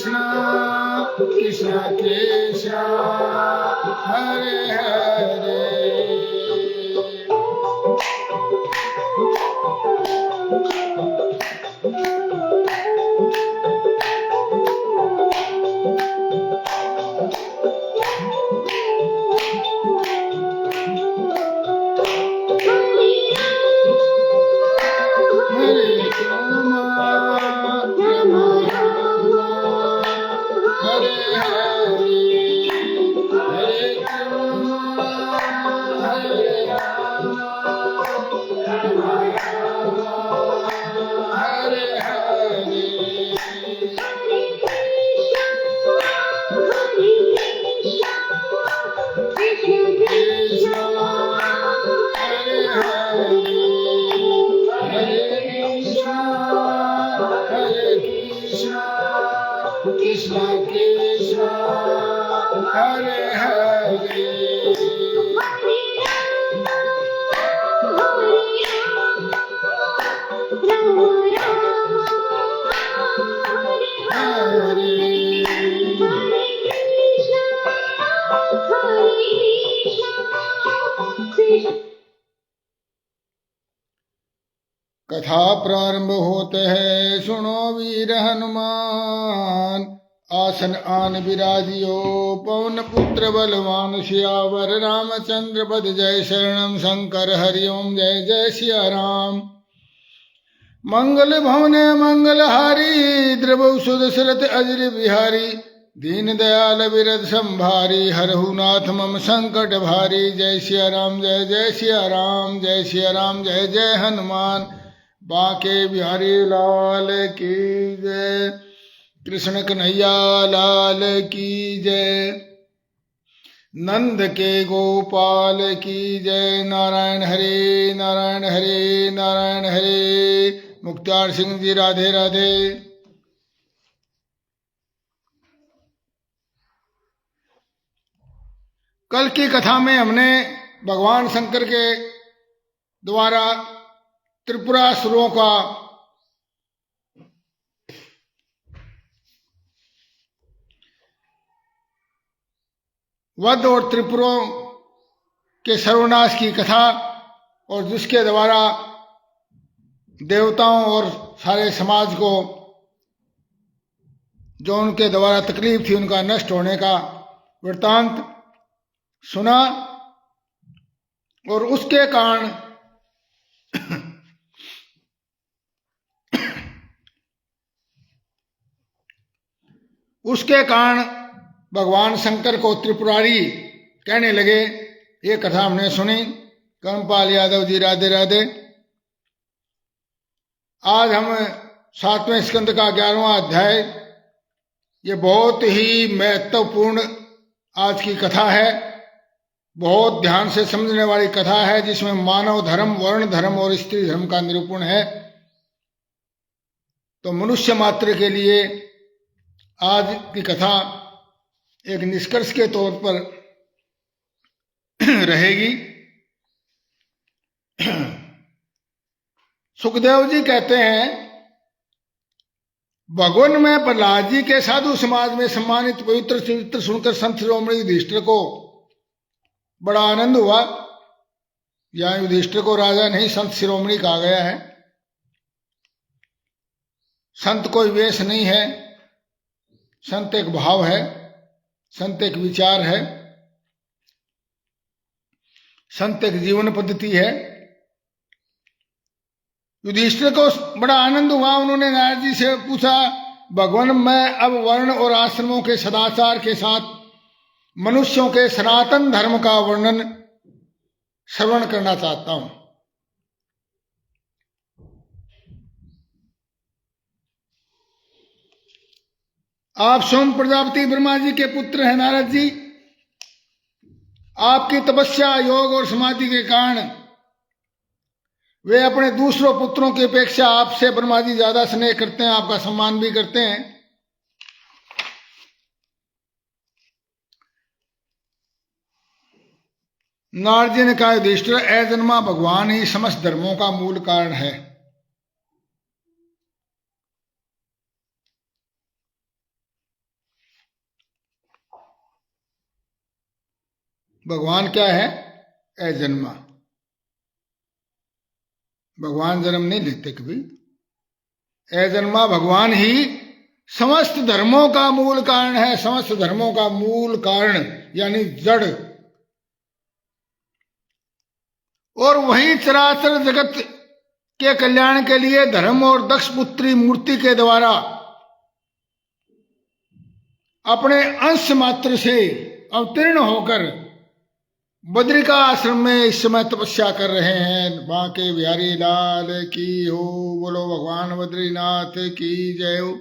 कृष्ण कृष्ण कृष्ण हरे हरे। कृष्ण कृष्ण हरे हरे। कथा प्रारंभ होते है, सुनो वीर हनुमान। आसन आन विराजियो, पवन पुत्र बलवान। सियावर रामचंद्र पद, जय शरणम शंकर हरिओम। जय जय सिया राम। मंगल भवने मंगलहारी, द्रवौ सुदशरथ अजर बिहारी। दीन दयाल विरद संभारी, हरहु नाथ मम संकट भारी। जय सिया राम जय जय सिया राम, जय सिया राम जय जय हनुमान। बांके बिहारी लाल की जय, कृष्ण कन्हैया लाल की जय। नंद के गोपाल की जय। नारायण हरे नारायण हरे नारायण हरे। मुक्तार सिंह जी राधे राधे। कल की कथा में हमने भगवान शंकर के द्वारा त्रिपुरासुरों का वध और त्रिपुरों के सर्वनाश की कथा, और जिसके द्वारा देवताओं और सारे समाज को जो उनके द्वारा तकलीफ थी उनका नष्ट होने का वृत्तांत सुना। और उसके कारण भगवान शंकर को त्रिपुरारी कहने लगे। ये कथा हमने सुनी। कर्मपाल यादव जी राधे राधे। आज हम 7वें स्कंद का 11वां अध्याय, ये बहुत ही महत्वपूर्ण आज की कथा है। बहुत ध्यान से समझने वाली कथा है, जिसमें मानव धर्म, वर्ण धर्म और स्त्री धर्म का निरूपण है। तो मनुष्य मात्र के लिए आज की कथा एक निष्कर्ष के तौर पर रहेगी। सुखदेव जी कहते हैं, भगवान में प्रहलाद जी के साधु समाज में सम्मानित पवित्र चरित्र सुनकर संत शिरोमणि युधिष्ठिर को बड़ा आनंद हुआ। यहाँ युधिष्ठिर को राजा नहीं, संत शिरोमणि कहा गया है। संत कोई वेश नहीं है, संत एक भाव है, संत एक विचार है, संत एक जीवन पद्धति है। युधिष्ठिर को बड़ा आनंद हुआ। उन्होंने नारद जी से पूछा, भगवान मैं अब वर्ण और आश्रमों के सदाचार के साथ मनुष्यों के सनातन धर्म का वर्णन श्रवण करना चाहता हूं। आप सोम प्रजापति ब्रह्मा जी के पुत्र हैं नारद जी। आपकी तपस्या, योग और समाधि के कारण वे अपने दूसरों पुत्रों की अपेक्षा आपसे ब्रह्मा जी ज्यादा स्नेह करते हैं, आपका सम्मान भी करते हैं। नारद जी ने कहा, युधिष्ठिर अजन्मा भगवान ही समस्त धर्मों का मूल कारण है। भगवान क्या है? अजन्मा। भगवान जन्म नहीं लेते कभी। अजन्मा भगवान ही समस्त धर्मों का मूल कारण है। समस्त धर्मों का मूल कारण यानी जड़, और वही चराचर जगत के कल्याण के लिए धर्म और दक्ष पुत्री मूर्ति के द्वारा अपने अंश मात्र से अवतीर्ण होकर बद्रिका आश्रम में इस समय तपस्या कर रहे हैं। बांके बिहारी लाल की हो, बोलो भगवान बद्रीनाथ की जय हो।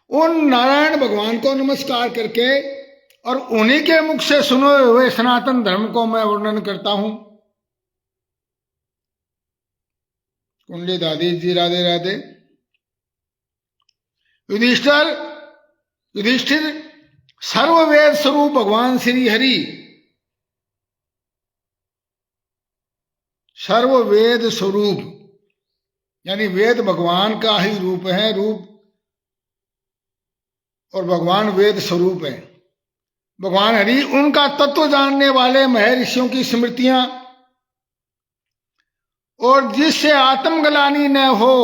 उन नारायण भगवान को नमस्कार करके और उन्हीं के मुख से सुने हुए सनातन धर्म को मैं वर्णन करता हूं। कुंडली दादी जी राधे राधे। युधिष्ठिर सर्ववेद स्वरूप भगवान श्री हरि सर्ववेद स्वरूप यानी वेद भगवान का ही रूप है, रूप, और भगवान वेद स्वरूप है। भगवान हरि उनका तत्व जानने वाले महर्षियों की स्मृतियां और जिससे आत्मग्लानि न हो,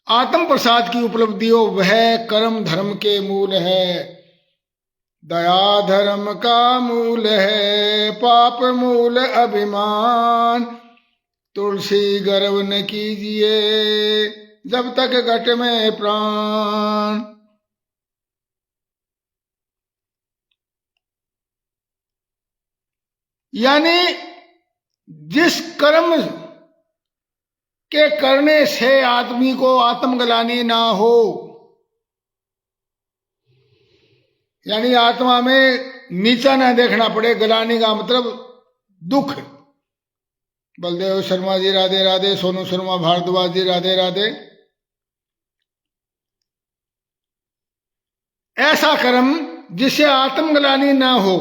आत्म प्रसाद की उपलब्धि हो, वह कर्म धर्म के मूल है। दया धर्म का मूल है, पाप मूल अभिमान। तुलसी गर्व न कीजिए जब तक घट में प्राण। यानी जिस कर्म के करने से आदमी को आत्मग्लानि ना हो, यानी आत्मा में नीचा ना देखना पड़े। ग्लानि का मतलब दुख। बलदेव शर्मा जी राधे राधे। सोनू शर्मा भारद्वाज जी राधे राधे। ऐसा कर्म जिससे आत्मग्लानि ना हो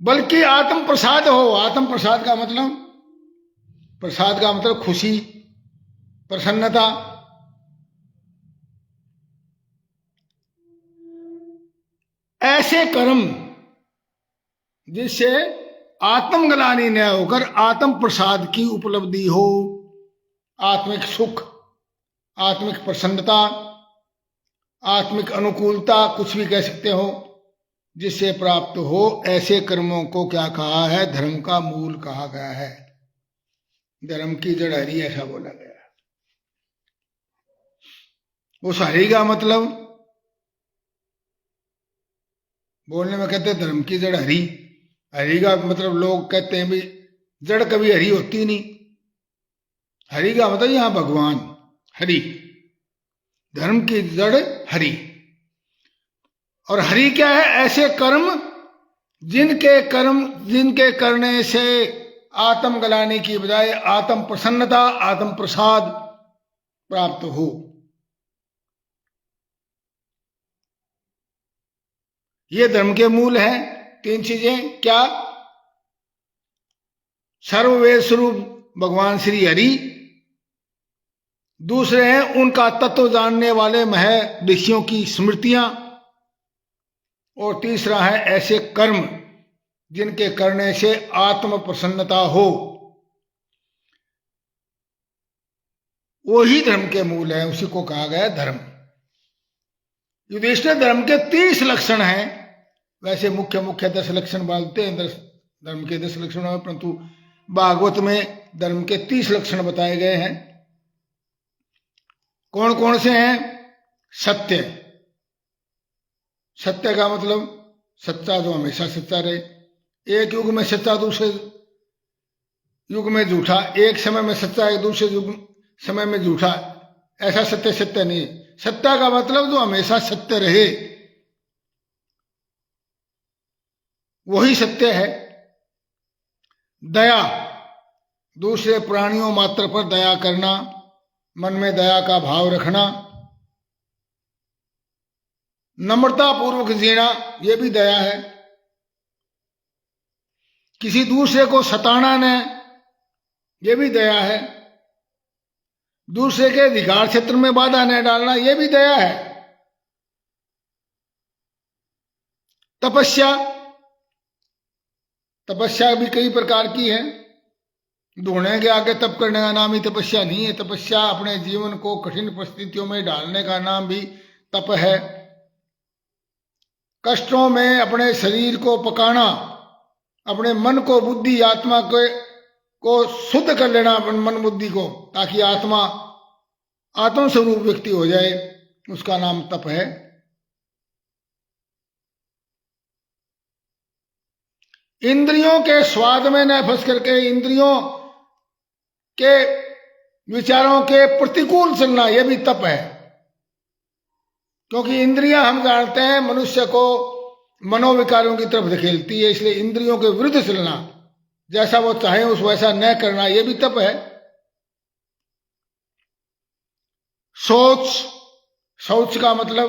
बल्कि आत्म प्रसाद हो। आत्म प्रसाद का मतलब, प्रसाद का मतलब खुशी, प्रसन्नता। ऐसे कर्म जिससे आत्मग्लानि न होकर आत्म प्रसाद की उपलब्धि हो, आत्मिक सुख, आत्मिक प्रसन्नता, आत्मिक अनुकूलता, कुछ भी कह सकते हो, जिससे प्राप्त हो, ऐसे कर्मों को क्या कहा है? धर्म का मूल कहा गया है। धर्म की जड़ हरि, ऐसा बोला गया। उस हरि का मतलब बोलने में कहते हैं धर्म की जड़ हरि। हरि का मतलब लोग कहते हैं भी जड़ कभी हरि होती नहीं। हरि का मतलब यहां भगवान हरि, धर्म की जड़ हरि। और हरि क्या है? ऐसे कर्म जिनके करने से आत्मग्लानि की बजाय आत्म प्रसन्नता, आत्म प्रसाद प्राप्त हो। ये धर्म के मूल हैं। तीन चीजें क्या? सर्ववेद स्वरूप भगवान श्री हरि, दूसरे हैं उनका तत्व जानने वाले महर्षियों की स्मृतियां, और तीसरा है ऐसे कर्म जिनके करने से आत्म प्रसन्नता हो। वो ही धर्म के मूल है, उसी को कहा गया धर्म। युधिष्ठिर धर्म के 30 लक्षण हैं। वैसे मुख्य 10 लक्षण बोलते हैं, धर्म के 10 लक्षण हैं, परंतु भागवत में धर्म के 30 लक्षण बताए गए हैं। कौन कौन से हैं? सत्य। सत्य का मतलब सच्चा, जो हमेशा सच्चा रहे। एक युग में सच्चा, दूसरे युग में झूठा। एक समय में सच्चा, एक दूसरे युग समय में झूठा। ऐसा सत्य सत्य नहीं। सत्य का मतलब जो हमेशा सत्य रहे, वही सत्य है। दया, दूसरे प्राणियों मात्र पर दया करना, मन में दया का भाव रखना। नम्रता पूर्वक जीना, यह भी दया है। किसी दूसरे को सताना न, यह भी दया है। दूसरे के अधिकार क्षेत्र में बाधा न डालना, यह भी दया है। तपस्या, तपस्या भी कई प्रकार की है। ढूंढने के आगे तप करने का नाम ही तपस्या नहीं है। तपस्या अपने जीवन को कठिन परिस्थितियों में डालने का नाम भी तप है। कष्टों में अपने शरीर को पकाना, अपने मन को, बुद्धि, आत्मा को शुद्ध कर लेना, अपन मन बुद्धि को, ताकि आत्मा आत्मस्वरूप व्यक्ति हो जाए, उसका नाम तप है। इंद्रियों के स्वाद में न फंस करके इंद्रियों के विचारों के प्रतिकूल चलना, यह भी तप है। क्योंकि इंद्रियां हम जानते हैं मनुष्य को मनोविकारों की तरफ धकेलती है, इसलिए इंद्रियों के विरुद्ध चलना, जैसा वो चाहे उस वैसा न करना, यह भी तप है। शौच, शौच का मतलब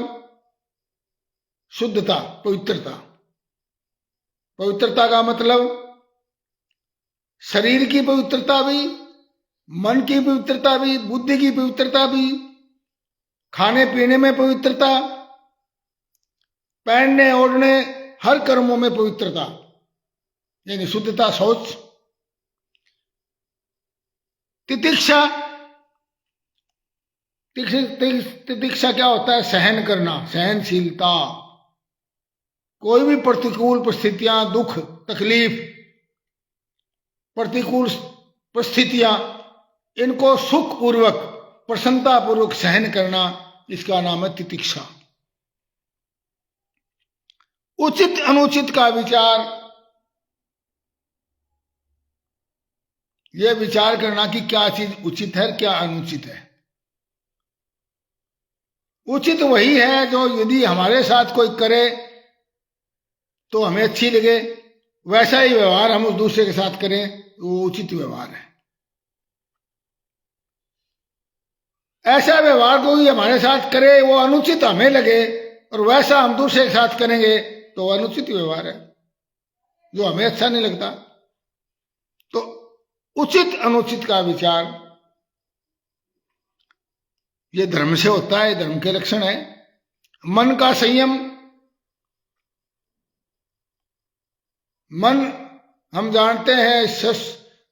शुद्धता, पवित्रता। पवित्रता का मतलब शरीर की पवित्रता भी, मन की पवित्रता भी, बुद्धि की पवित्रता भी, खाने पीने में पवित्रता, पहनने ओढ़ने हर कर्मों में पवित्रता, यानी शुद्धता, शौच। तितिक्षा, तितिक्षा क्या होता है? सहन करना, सहनशीलता। कोई भी प्रतिकूल परिस्थितियां, दुख, तकलीफ, प्रतिकूल परिस्थितियां, इनको सुखपूर्वक, प्रसन्नता पूर्वक सहन करना, इसका नाम है तितिक्षा। उचित अनुचित का विचार, यह विचार करना कि क्या चीज उचित है, क्या अनुचित है। उचित वही है जो यदि हमारे साथ कोई करे तो हमें अच्छी लगे, वैसा ही व्यवहार हम उस दूसरे के साथ करें, वो उचित व्यवहार है। ऐसा व्यवहार कोई हमारे साथ करे वो अनुचित हमें लगे, और वैसा हम दूसरे के साथ करेंगे तो अनुचित व्यवहार है, जो हमें अच्छा नहीं लगता। तो उचित अनुचित का विचार ये धर्म से होता है, धर्म के लक्षण है। मन का संयम, मन हम जानते हैं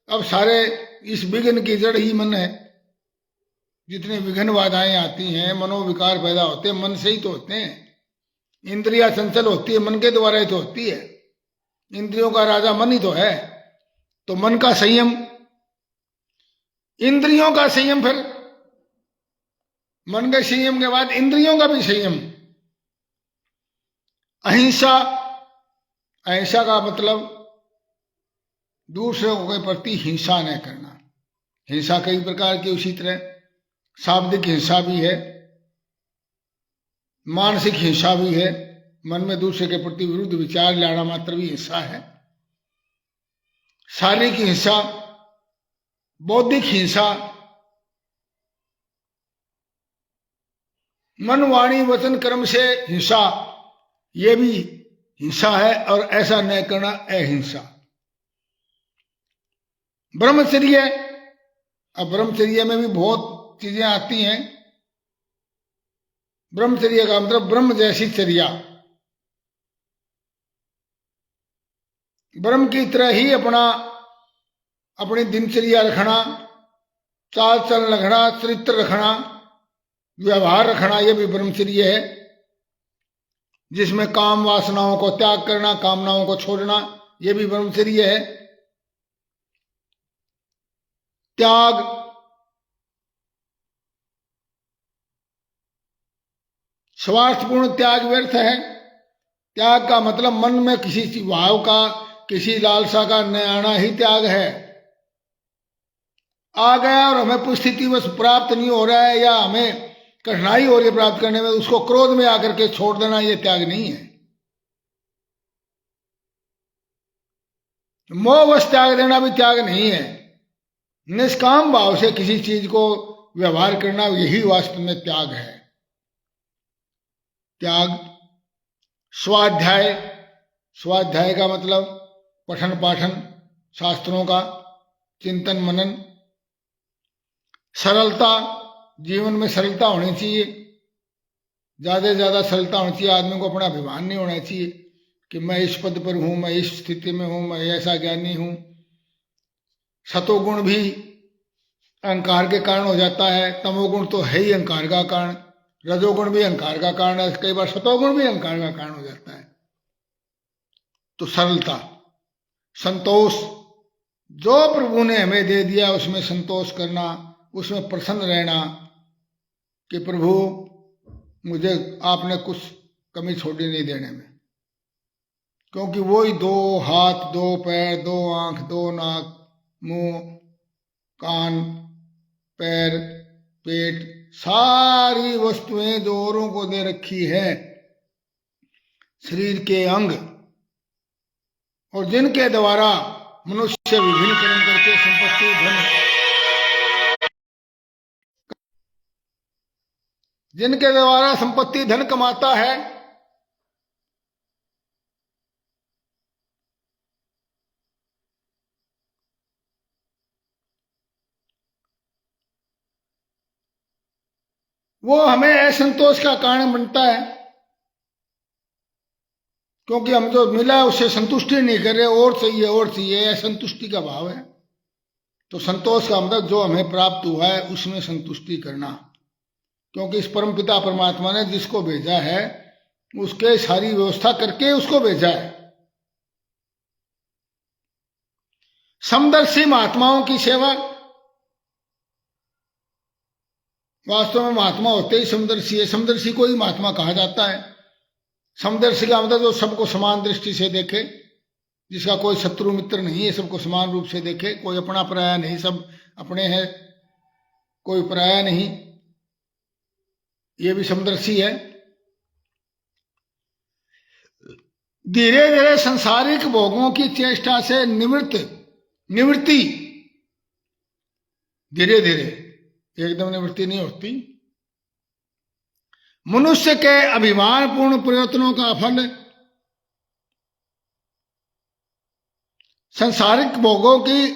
अब सारे इस विघ्न की जड़ ही मन है। जितने विघ्न बाधाएं आती हैं, मनोविकार पैदा होते हैं, मन से ही तो होते हैं। इंद्रिया चंचल होती है, मन के द्वारा ही तो होती है। इंद्रियों का राजा मन ही तो है। तो मन का संयम, इंद्रियों का संयम, फिर मन के संयम के बाद इंद्रियों का भी संयम। अहिंसा, अहिंसा का मतलब दूसरों के प्रति हिंसा न करना। हिंसा कई प्रकार की, उसी तरह शाब्दिक हिंसा भी है, मानसिक हिंसा भी है। मन में दूसरे के प्रति विरुद्ध विचार लाना मात्र भी हिंसा है। शारीरिक हिंसा, बौद्धिक हिंसा, मन वाणी वचन कर्म से हिंसा, ये भी हिंसा है। और ऐसा न करना अहिंसा। ब्रह्मचर्य, अब ब्रह्मचर्य में भी बहुत चीजें आती हैं। ब्रह्मचर्य का मतलब ब्रह्म जैसी चर्या, ब्रह्म की तरह ही अपनी दिनचर्या रखना, चाल चलन रखना, चरित्र रखना, व्यवहार रखना, यह भी ब्रह्मचर्य है। जिसमें काम वासनाओं को त्याग करना, कामनाओं को छोड़ना, यह भी ब्रह्मचर्य है। त्याग, स्वार्थपूर्ण त्याग व्यर्थ है। त्याग का मतलब मन में किसी भाव का, किसी लालसा का न आना ही त्याग है। आ गया और हमें परिस्थिति बस प्राप्त नहीं हो रहा है, या हमें कठिनाई हो रही है प्राप्त करने में, उसको क्रोध में आकर के छोड़ देना, यह त्याग नहीं है। मोहवश त्याग देना भी त्याग नहीं है। निष्काम भाव से किसी चीज को व्यवहार करना, यही वास्तव में त्याग है। त्याग, स्वाध्याय, स्वाध्याय का मतलब पठन पाठन, शास्त्रों का चिंतन मनन। सरलता, जीवन में सरलता होनी चाहिए, ज्यादा से ज्यादा सरलता होनी चाहिए। आदमी को अपना अभिमान नहीं होना चाहिए। कि मैं इस पद पर हूं, मैं इस स्थिति में हूं, मैं ऐसा ज्ञानी हूं। सतोगुण भी अहंकार के कारण हो जाता है, तमोगुण तो है ही अहंकार का कारण, रजोगुण भी अहंकार का कारण है, कई बार सतोगुण भी अहंकार का कारण हो जाता है। तो सरलता, संतोष, जो प्रभु ने हमें दे दिया उसमें संतोष करना, उसमें प्रसन्न रहना कि प्रभु मुझे आपने कुछ कमी छोड़ी नहीं देने में, क्योंकि वही दो हाथ, दो पैर, दो आंख, दो नाक, मुंह, कान, पैर, पेट, सारी वस्तुएं जो औरों को दे रखी है, शरीर के अंग, और जिनके द्वारा मनुष्य विभिन्न कर्म करके संपत्ति, धन, जिनके द्वारा संपत्ति धन कमाता है, वो हमें असंतोष का कारण बनता है, क्योंकि हम जो मिला है उससे संतुष्टि नहीं कर रहे, और चाहिए और चाहिए, असंतुष्टि का भाव है। तो संतोष का मतलब जो हमें प्राप्त हुआ है उसमें संतुष्टि करना, क्योंकि इस परमपिता परमात्मा ने जिसको भेजा है उसके सारी व्यवस्था करके उसको भेजा है। समदर्शी महात्माओं की सेवा, वास्तव में महात्मा होते ही समदर्शी है, समदर्शी को ही महात्मा कहा जाता है। समदर्शी का मतलब जो सबको समान दृष्टि से देखे, जिसका कोई शत्रु मित्र नहीं है, सबको समान रूप से देखे, कोई अपना पराया नहीं, सब अपने हैं, कोई पराया नहीं, ये भी समदर्शी है। धीरे धीरे सांसारिक भोगों की चेष्टा से निवृत्ति, धीरे धीरे, एकदम निवृत्ति नहीं होती। मनुष्य के अभिमानपूर्ण प्रयत्नों का फल सांसारिक भोगों की,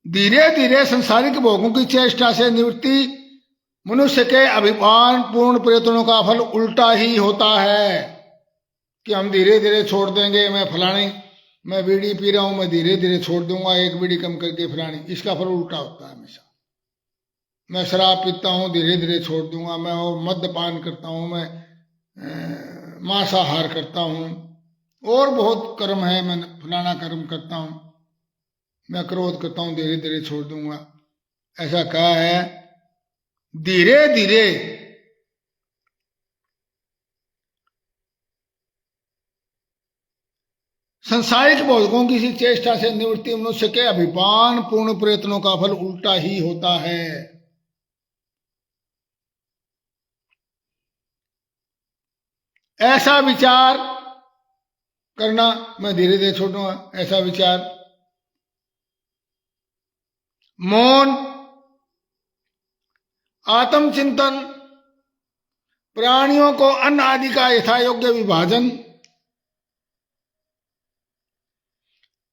धीरे धीरे सांसारिक भोगों की चेष्टा से निवृत्ति मनुष्य के अभिमानपूर्ण प्रयत्नों का फल उल्टा ही होता है, कि हम धीरे धीरे छोड़ देंगे, मैं फलानी, मैं बीड़ी पी रहा हूं, मैं धीरे धीरे छोड़ दूंगा, एक बीड़ी कम करके फलानी, इसका फल उल्टा होता है हमेशा। मैं शराब पीता हूँ, धीरे धीरे छोड़ दूंगा, मैं और मद्यपान करता हूँ, मैं मांसाहार करता हूँ, और बहुत कर्म है, मैं फलाना कर्म करता हूँ, मैं क्रोध करता हूँ, धीरे धीरे छोड़ दूंगा। ऐसा कहा है, धीरे धीरे संसारिक भोगों की चेष्टा से निवृत्ति मनुष्य के अभिमान पूर्ण प्रयत्नों का फल उल्टा ही होता है। ऐसा विचार करना, मैं धीरे धीरे छोड़ूंगा, ऐसा विचार, मौन, आत्मचिंतन, प्राणियों को अन्न आदि का यथा योग्य विभाजन,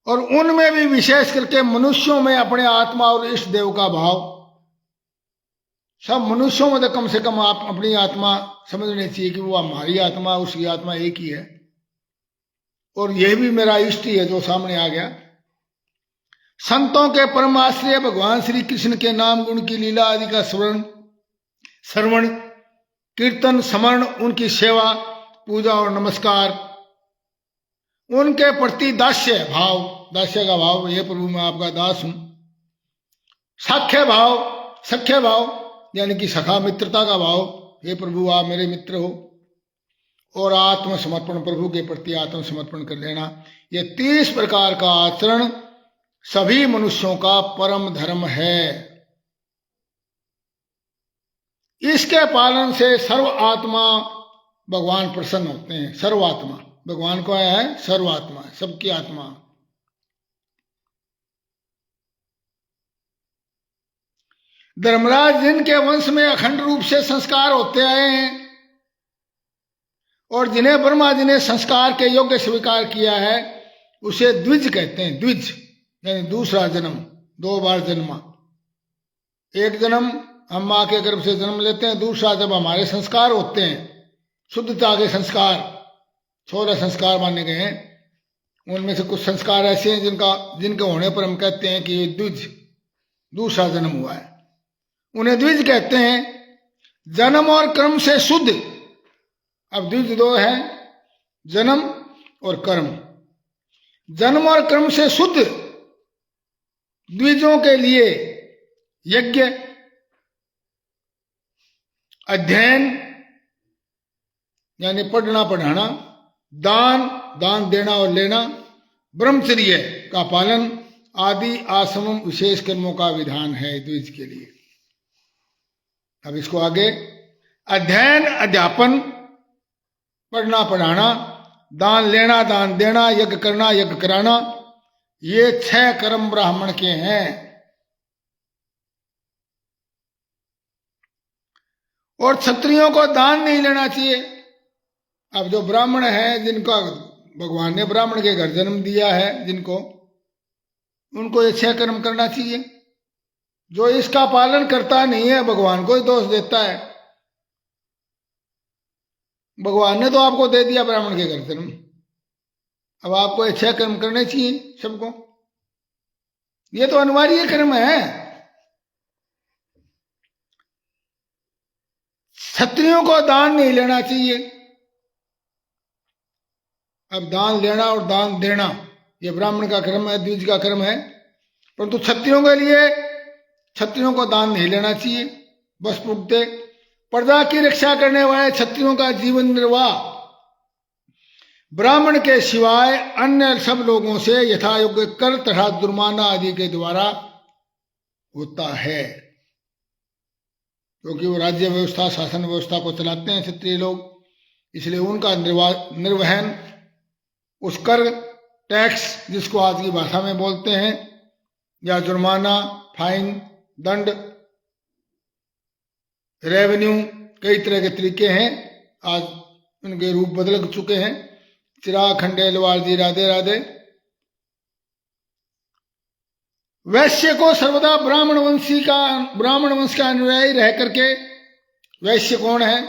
और उनमें भी विशेष करके मनुष्यों में अपने आत्मा और इष्ट देव का भाव। सब मनुष्यों में तो कम से कम आप अपनी आत्मा समझनी चाहिए कि वो हमारी आत्मा, उसकी आत्मा एक ही है, और यह भी मेरा इष्ट ही है जो सामने आ गया। संतों के परम आश्रय भगवान श्री कृष्ण के नाम गुण की लीला आदि का श्रवण, कीर्तन, स्मरण, उनकी सेवा, पूजा और नमस्कार, उनके प्रति दास्य भाव, दास्य का भाव, ये प्रभु मैं आपका दास हूं। सख्य भाव यानी कि सखा मित्रता का भाव, हे प्रभु आप मेरे मित्र हो। और आत्मसमर्पण, प्रभु के प्रति आत्मसमर्पण कर लेना। ये 30 प्रकार का आचरण सभी मनुष्यों का परम धर्म है। इसके पालन से सर्व आत्मा भगवान प्रसन्न होते हैं। सर्वात्मा भगवान को है, सर्वात्मा, सबकी आत्मा। धर्मराज जिनके वंश में अखंड रूप से संस्कार होते आए हैं और जिन्हें ब्रह्मा जी ने संस्कार के योग्य स्वीकार किया है, उसे द्विज कहते हैं। द्विज यानी दूसरा जन्म, 2 बार जन्मा। एक जन्म हम माँ के गर्भ से जन्म लेते हैं, दूसरा जब हमारे संस्कार होते हैं, शुद्धता के संस्कार, 16 संस्कार माने गए हैं। उनमें से कुछ संस्कार ऐसे हैं जिनके होने पर हम कहते हैं कि ये द्विज, दूसरा जन्म हुआ है। उन्हें द्विज कहते हैं, जन्म और कर्म से शुद्ध। अब द्विज दो है, जन्म और कर्म। जन्म और कर्म से शुद्ध द्विजों के लिए यज्ञ, अध्ययन यानी पढ़ना पढ़ाना, दान देना और लेना, ब्रह्मचर्य का पालन आदि आश्रम विशेष कर्मों का विधान है द्विज के लिए। अब इसको आगे, अध्ययन अध्यापन, पढ़ना पढ़ाना, दान लेना दान देना, यज्ञ करना यज्ञ कराना, ये 6 कर्म ब्राह्मण के हैं। और क्षत्रियों को दान नहीं लेना चाहिए। अब जो ब्राह्मण है, जिनका भगवान ने ब्राह्मण के घर जन्म दिया है, उनको ये 6 कर्म करना चाहिए। जो इसका पालन करता नहीं है, भगवान को ही दोष देता है। भगवान ने तो आपको दे दिया ब्राह्मण के घर जन्म, अब आपको ये 6 कर्म करने चाहिए सबको। ये तो अनिवार्य कर्म है। क्षत्रियों को दान नहीं लेना चाहिए। अब दान लेना और दान देना ये ब्राह्मण का कर्म है, द्विज का कर्म है, परंतु क्षत्रियों के लिए क्षत्रियों को दान नहीं लेना चाहिए। बस पुगते प्रजा की रक्षा करने वाले क्षत्रियों का जीवन निर्वाह ब्राह्मण के सिवाय अन्य सब लोगों से यथायोग्य कर तथा जुर्माना आदि के द्वारा होता है, क्योंकि वो राज्य व्यवस्था शासन व्यवस्था को चलाते हैं क्षत्रिय लोग। इसलिए उनका निर्वहन उस कर, टैक्स जिसको आज की भाषा में बोलते हैं, या जुर्माना, फाइन, दंड, रेवेन्यू, कई तरह के तरीके हैं। आज उनके रूप बदल चुके हैं। चिराग खंडेलवाल जी, राधे राधे। वैश्य को सर्वदा ब्राह्मण वंश का अनुयायी रह करके, वैश्य कौन है?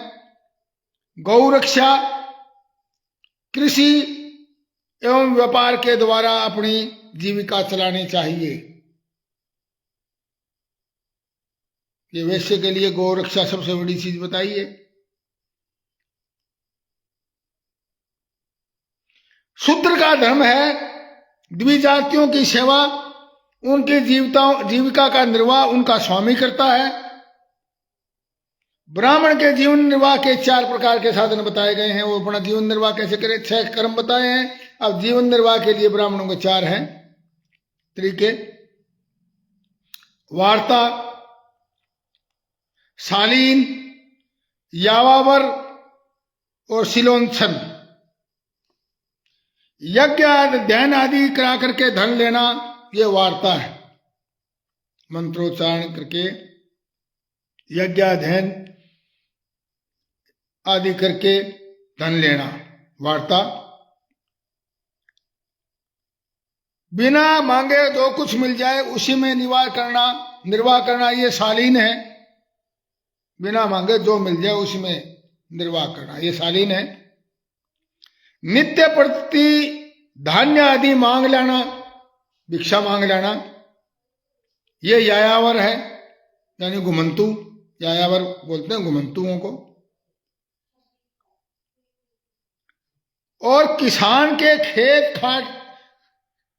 गौ रक्षा, कृषि एवं व्यापार के द्वारा अपनी जीविका चलानी चाहिए। ये वैश्य के लिए गौ रक्षा सबसे बड़ी चीज बताइए। शूद्र का धर्म है द्विजातियों की सेवा, उनकी जीविका का निर्वाह उनका स्वामी करता है। ब्राह्मण के जीवन निर्वाह के 4 प्रकार के साधन बताए गए हैं। वो अपना जीवन निर्वाह कैसे करें, 6 कर्म बताए हैं। अब जीवन निर्वाह के लिए ब्राह्मणों के 4 हैं तरीके। वार्ता, शालीन, यावावर और शिलोंछन। यज्ञ ध्यान आदि करा करके धन लेना, ये वार्ता है। मंत्रोच्चारण करके यज्ञ ध्यान आदि करके धन लेना, वार्ता। बिना मांगे जो कुछ मिल जाए उसी में निर्वाह करना, ये शालीन है। बिना मांगे जो मिल जाए उसी में निर्वाह करना, ये शालीन है। नित्य प्रति धान्य आदि मांग लाना, भिक्षा मांग लाना, ये यायावर है, यानी घुमंतु। यायावर बोलते हैं घुमंतुओं को। और किसान के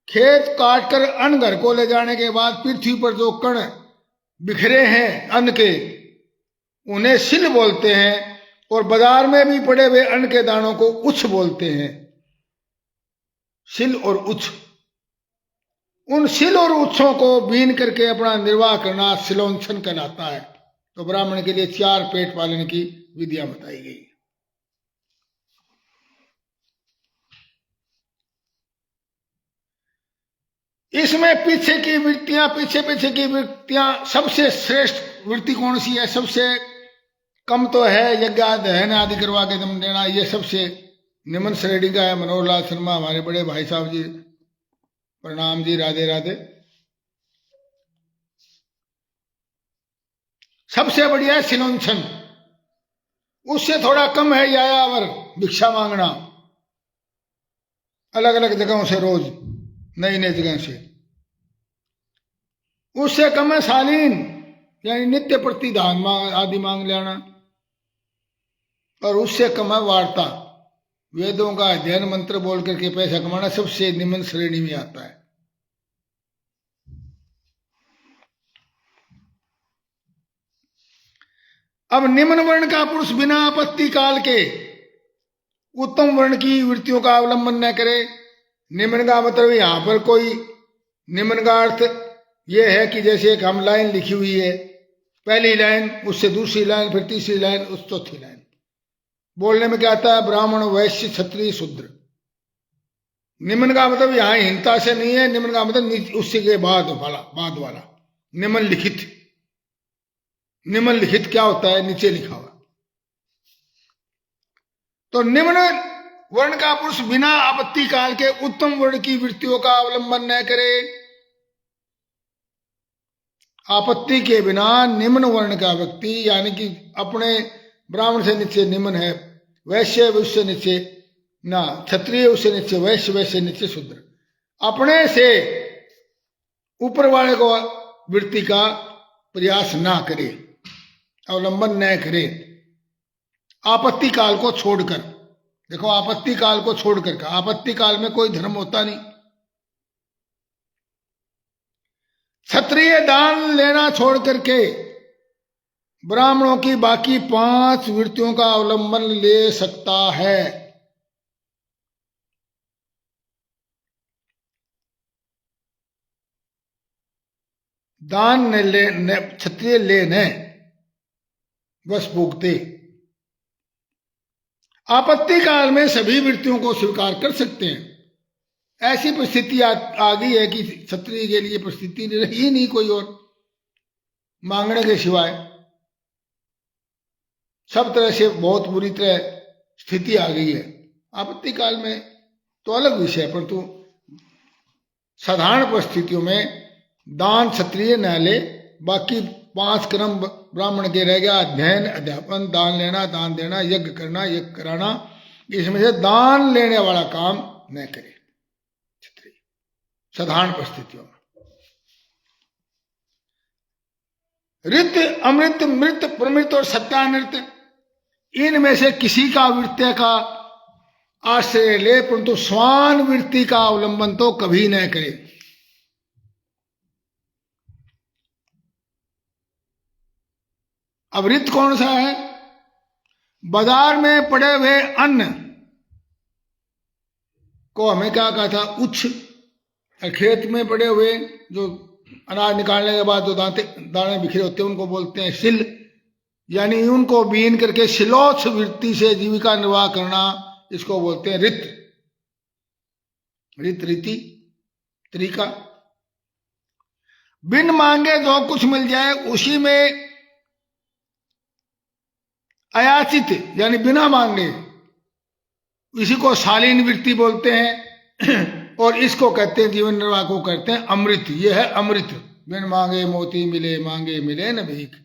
खेत काट कर अन्न घर को ले जाने के बाद पृथ्वी पर जो कण बिखरे हैं अन्न के, उन्हें शिल बोलते हैं। और बाजार में भी पड़े हुए अन्न के दानों को उच्छ बोलते हैं। शिल और उच्छ, उन शिल और उच्छों को बीन करके अपना निर्वाह करना शिलोंछन कहलाता है। तो ब्राह्मण के लिए 4 पेट पालन की विधियां बताई गई। इसमें पीछे की वृत्तियां सबसे श्रेष्ठ वृत्ति कौन सी है? सबसे कम तो है यज्ञ दहन आदि करवा के दम देना, ये सबसे निम्न श्रेणी का है। मनोहर लाल शर्मा हमारे बड़े भाई साहब जी, प्रणाम जी, राधे राधे। सबसे बढ़िया है शिलोंछन, उससे थोड़ा कम है यायावर, भिक्षा मांगना। अलग अलग जगहों से, रोज नई नई जगह से। उससे कम है शालीन, यानी नित्य प्रतिदान आदि मांग लेना। और उससे कम है वार्ता, वेदों का अध्ययन मंत्र बोल करके पैसा कमाना सबसे निम्न श्रेणी में आता है। अब निम्न वर्ण का पुरुष बिना आपत्ति काल के उत्तम वर्ण की वृत्तियों का अवलंबन न करे। निम्न का मतलब यहां पर कोई, निम्न का अर्थ यह है कि जैसे एक हम लाइन लिखी हुई है, पहली लाइन, उससे दूसरी लाइन, फिर तीसरी लाइन, उस चौथी लाइन। बोलने में क्या आता है? ब्राह्मण, वैश्य, क्षत्रिय, शूद्र। निम्न का मतलब यहां हिंता से नहीं है, निम्न का मतलब उससे के बाद वाला निम्नलिखित। निम्नलिखित क्या होता है? नीचे लिखा हुआ। तो निम्न वर्ण का पुरुष बिना आपत्ति काल के उत्तम वर्ण की वृत्तियों का अवलंबन न करे। आपत्ति के बिना निम्न वर्ण का व्यक्ति, यानी कि अपने ब्राह्मण से नीचे निम्न है, वैश्य उससे नीचे ना, क्षत्रिय उससे नीचे वैश्य, वैश्य नीचे शूद्र, अपने से ऊपर वाले को वृत्ति का प्रयास ना करे, अवलंबन न करे। आपत्ति काल को छोड़कर, देखो आपत्ति काल को छोड़कर का, आपत्ति काल में कोई धर्म होता नहीं। क्षत्रिय दान लेना छोड़ करके ब्राह्मणों की बाकी 5 वृत्तियों का अवलंबन ले सकता है। दान न क्षत्रिय लेने बस भोगते। आपत्ति काल में सभी वृत्तियों को स्वीकार कर सकते हैं। ऐसी परिस्थिति आ गई है कि क्षत्रिय के लिए परिस्थिति रही नहीं कोई और मांगने के सिवाय। सब तरह से बहुत बुरी तरह स्थिति आ गई है। आपत्ति काल में तो अलग विषय है, परंतु साधारण परिस्थितियों में दान क्षत्रिय न ले, बाकी 5 क्रम ब्राह्मण के रह गया। अध्ययन, अध्यापन, दान लेना, दान देना, यज्ञ करना, यज्ञ कराना, इसमें से दान लेने वाला काम न करे क्षत्रिय साधारण परिस्थितियों में। ऋत, अमृत, मृत, प्रमृत और सत्यानृत, इनमें से किसी का वृत्ति का आश्रय ले, परंतु स्वान वृत्ति का अवलंबन तो कभी न करे। अब ऋत कौन सा है? बाजार में पड़े हुए अन्न को हमें क्या कहा था? उच्छ। खेत में पड़े हुए जो अनाज निकालने के बाद जो दाने बिखरे होते हैं उनको बोलते हैं सिल, यानी उनको बीन करके सिलोच वृत्ति से जीविका निर्वाह करना, इसको बोलते हैं ऋत। ऋत, रीति, तरीका। बिन मांगे जो कुछ मिल जाए उसी में अयाचित, यानी बिना मांगे, इसी को शालीन वृत्ति बोलते हैं। और इसको कहते हैं, जीवन निर्वाह को कहते हैं अमृत। यह है अमृत। बिन मांगे मोती मिले, मांगे मिले न भीख,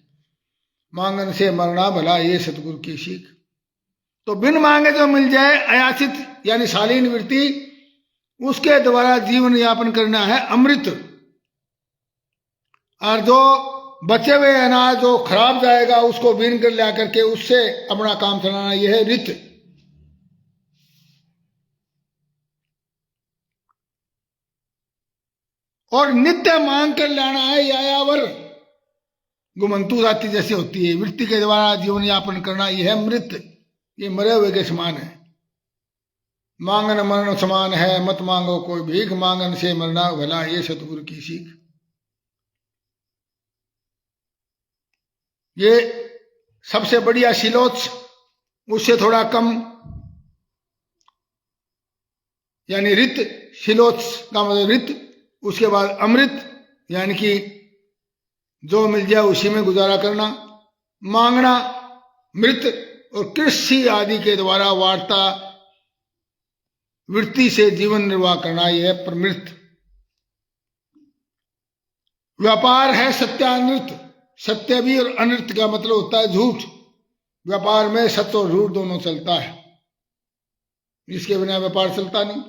मांगन से मरना भला, ये सतगुरु की सीख। तो बिन मांगे जो मिल जाए अयाचित, यानी शालीन वृत्ति, उसके द्वारा जीवन यापन करना है अमृत। और जो बचे हुए अनाज जो खराब जाएगा उसको बीन कर ला करके उससे अपना काम चलाना, यह है ऋत। और नित्य मांग कर लाना है यायावर, गुमंतु जाति जैसे होती है, वृत्ति के द्वारा जीवन यापन करना, यह है मृत। ये मरे हुए के समान है। मांगन मरण समान है, मत मांगो कोई भीख, मांगन से मरना भला, ये सतगुरु की सीख। ये सबसे बढ़िया सिलोच, उससे थोड़ा कम, यानी ऋत। सिलोच का मतलब ऋत, उसके बाद अमृत, यानी कि जो मिल जाए उसी में गुजारा करना। मांगना मृत, और कृषि आदि के द्वारा वार्ता वृत्ति से जीवन निर्वाह करना, यह है प्रमृत। व्यापार है सत्यानृत। सत्य भी और अनृत का मतलब होता है झूठ। व्यापार में सत्य और झूठ दोनों चलता है, इसके बिना व्यापार चलता नहीं।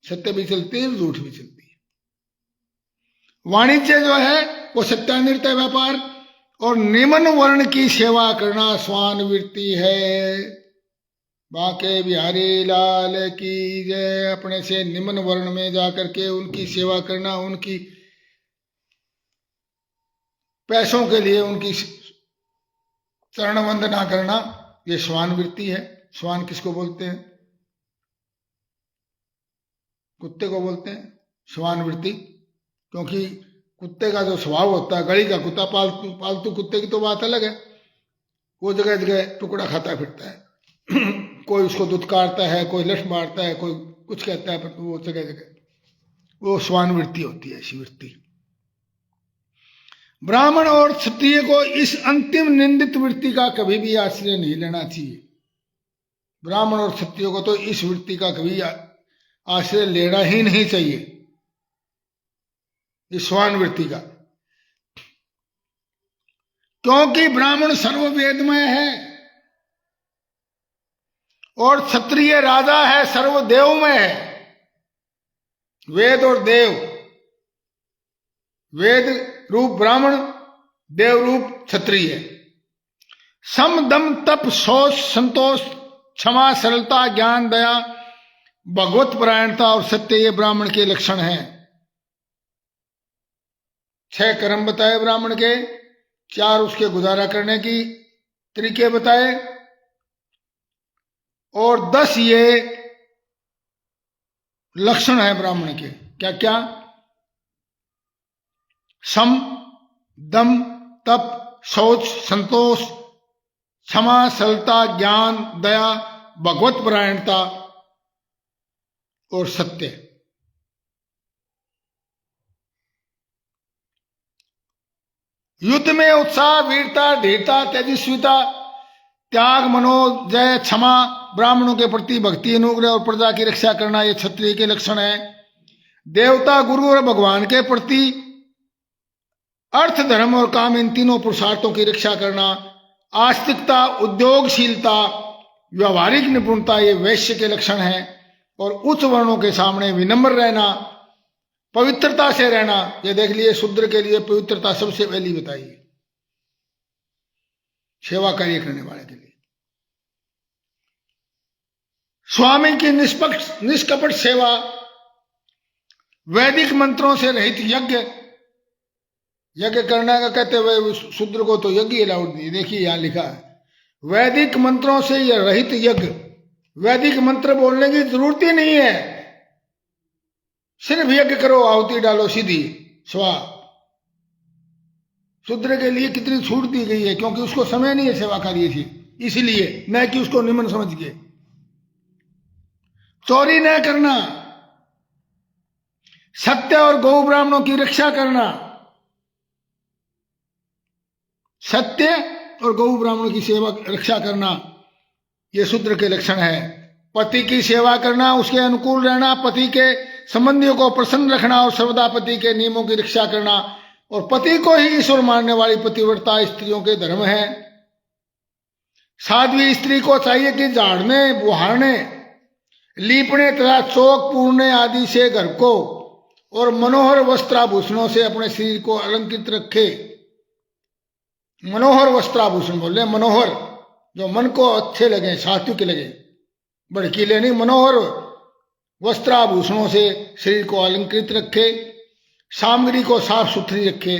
सत्य भी चलती है, झूठ भी चलती है। वाणिज्य जो है वो सत्यानिर्तय व्यापार और निम्न वर्ण की सेवा करना स्वान वृत्ति है। बांके बिहारी लाल की जय। अपने से निम्न वर्ण में जाकर के उनकी सेवा करना, उनकी पैसों के लिए उनकी चरण वंदना करना, ये स्वान वृत्ति है। स्वान किसको बोलते हैं? कुत्ते को बोलते हैं स्वान वृत्ति, क्योंकि कुत्ते का जो स्वभाव होता है, गली का कुत्ता, पालतू कुत्ते की तो बात अलग है, वो जगह जगह टुकड़ा खाता फिरता है कोई उसको दुत्कारता है, कोई लठ मारता है, कोई कुछ कहता है, पर वो जगह जगह वो स्वान वृत्ति होती है, ऐसी वृत्ति। ब्राह्मण और क्षत्रिय को इस अंतिम निंदित वृत्ति का कभी भी आश्रय नहीं लेना चाहिए। ब्राह्मण और क्षत्रिय को तो इस वृत्ति का कभी आश्रय लेना ही नहीं चाहिए, इस स्वान वृत्ति का, क्योंकि ब्राह्मण सर्ववेदमय है और क्षत्रिय राजा है, सर्वदेवमय है। वेद और देव, वेद रूप ब्राह्मण, देव रूप क्षत्रिय। सम दम तप शौच संतोष क्षमा सरलता ज्ञान दया भगवत परायणता और सत्य, ये ब्राह्मण के लक्षण हैं। 6 कर्म बताए ब्राह्मण के, 4 उसके गुजारा करने की तरीके बताए और 10 ये लक्षण है ब्राह्मण के। क्या क्या? सम दम तप शौच संतोष क्षमा सरलता ज्ञान दया भगवत परायणता और सत्य। युद्ध में उत्साह वीरता धीरता तेजस्विता त्याग मनोजय क्षमा ब्राह्मणों के प्रति भक्ति अनुग्रह और प्रजा की रक्षा करना, ये क्षत्रिय के लक्षण है। देवता गुरु और भगवान के प्रति अर्थ धर्म और काम, इन तीनों पुरुषार्थों की रक्षा करना। आस्तिकता उद्योगशीलता व्यवहारिक निपुणता, ये वैश्य के लक्षण हैं। और उच्च वर्णों के सामने विनम्र रहना, पवित्रता से रहना, ये देख लिए शूद्र के लिए पवित्रता सबसे पहली बताई, सेवा कार्य करने वाले के लिए। स्वामी की निष्पक्ष निष्कपट सेवा, वैदिक मंत्रों से रहित यज्ञ, यज्ञ करने का कहते हुए शूद्र को तो यज्ञ अलाउड नहीं। देखिए यहां लिखा है वैदिक मंत्रों से यह रहित यज्ञ, वैदिक मंत्र बोलने की जरूरत ही नहीं है, सिर्फ यज्ञ करो, आहुति डालो सीधी स्वा। शूद्र के लिए कितनी छूट दी गई है, क्योंकि उसको समय नहीं है सेवा कार्य की, इसलिए न कि उसको निम्न समझ के। चोरी न करना, सत्य और गौ ब्राह्मणों की रक्षा करना, सत्य और गौ ब्राह्मणों की सेवा रक्षा करना, ये शूद्र के लक्षण है। पति की सेवा करना, उसके अनुकूल रहना, पति के संबंधियों को प्रसन्न रखना और सर्वदा पति के नियमों की रक्षा करना, और पति को ही ईश्वर मानने वाली पतिव्रता स्त्रियों के धर्म है। साध्वी स्त्री को चाहिए कि झाड़ने बुहारने लीपने तथा चौक पूरने आदि से घर को और मनोहर वस्त्राभूषणों से अपने शरीर को अलंकृत रखे। मनोहर वस्त्राभूषण बोल रहे, मनोहर जो मन को अच्छे लगे, सात्विक लगे, भड़कीले नहीं, मनोहर वस्त्राभूषणों से शरीर को अलंकृत रखे, सामग्री को साफ सुथरी रखे।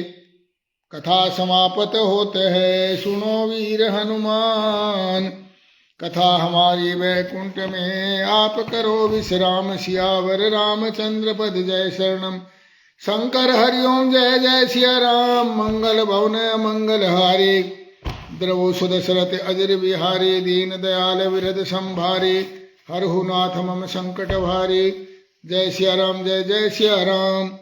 कथा समाप्त होते है सुनो वीर हनुमान, कथा हमारी वैकुंठ में आप करो विश्राम। सियावर रामचंद्र पद जय शरणम, शंकर हरिओम जय जय सिया राम। मंगल भवन मंगल हारे, द्रवो सुदशरथ अजर बिहारी। दीन दयाल विरद संभारे, हरहु नाथ मम संकट भारे। जय सिया राम जय जय सिया राम,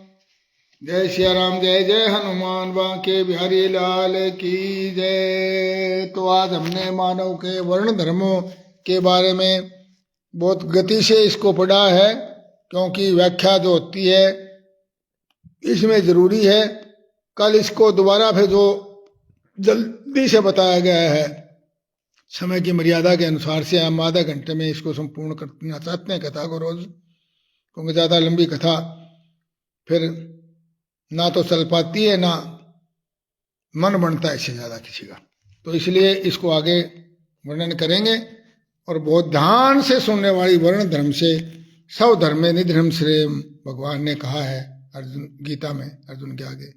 जय सिया राम जय जय हनुमान। बांके बिहारी लाल की जय। तो आज हमने मानव के वर्ण धर्मों के बारे में बहुत गति से इसको पढ़ा है, क्योंकि व्याख्या जो होती है इसमें जरूरी है। कल इसको दोबारा फिर जो जल्दी से बताया गया है, समय की मर्यादा के अनुसार से हम आधा घंटे में इसको संपूर्ण करना चाहते हैं कथा को रोज। क्योंकि ज़्यादा लंबी कथा फिर ना तो चल पाती है, ना मन बनता है इससे ज़्यादा किसी का। तो इसलिए इसको आगे वर्णन करेंगे और बहुत ध्यान से सुनने वाली वर्ण धर्म से सब धर्मे निधर्म श्रेय भगवान ने कहा है अर्जुन गीता में अर्जुन के आगे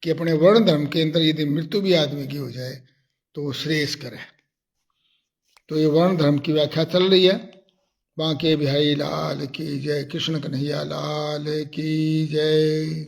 कि अपने वर्ण धर्म के अंदर यदि मृत्यु भी आदमी की हो जाए तो वो श्रेयस्कर है। तो ये वर्ण धर्म की व्याख्या चल रही है। बांके बिहारी लाल की जय, कृष्ण कन्हैया लाल की जय।